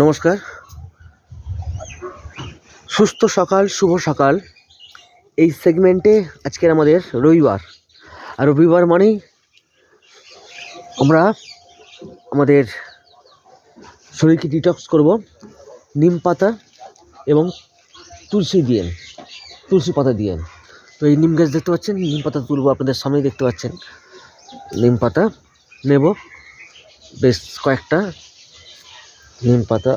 নমস্কার, সুস্থ সকাল, শুভ সকাল। এই সেগমেন্টে আজকের আমাদের রবিবার, আর রবিবার মানেই আমরা আমাদের শরীরকে ডিটক্স করব নিম পাতা এবং তুলসী পাতা দিয়ে। তো এই নিম গাছ দেখতে পাচ্ছেন, নিম পাতা তুলব, আপনাদের সামনেই দেখতে পাচ্ছেন। নিম পাতা নেব, বেশ কয়েকটা নিম পাতা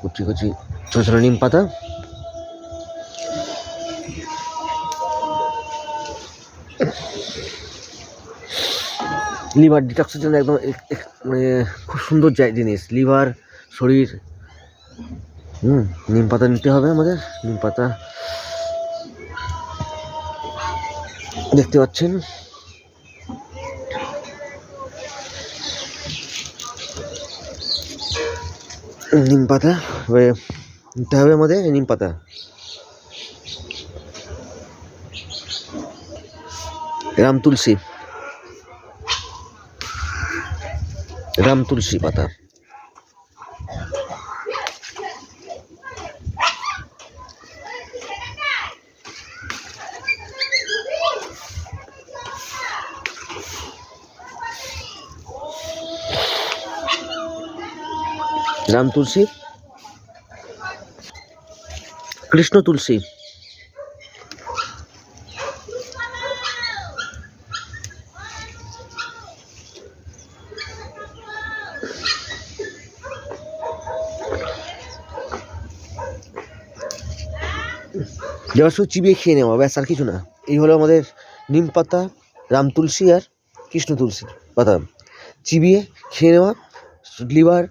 কুচি কুচি ছোটো ছোটো নিম পাতা। লিভার ডিটক্সের জন্য একদম মানে খুব সুন্দর জিনিস, লিভার, শরীর। নিম পাতা নিতে হবে আমাদের। নিম পাতা দেখতে পাচ্ছেন, নিম পাতা নিতে হবে আমাদের। নিম পাতা, রাম তুলসী পাতা, রাম তুলসী, কৃষ্ণ তুলসী, যেমন শুধু চিবিয়ে খেয়ে নেওয়া, ব্যাস, আর কিছু না। এই হলো আমাদের নিম পাতা, রাম তুলসী আর কৃষ্ণ তুলসী পাতা। চিবিয়ে খেয়ে নেওয়া, লিভার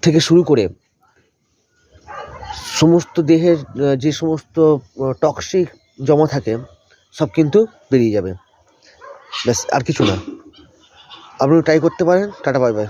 থেকে শুরু করে সমস্ত দেহের যে সমস্ত টক্সিক জমা থাকে সব কিন্তু বেরিয়ে যাবে, ব্যাস, আর কিছু না। আপনি ট্রাই করতে পারেন। Tata, bye bye.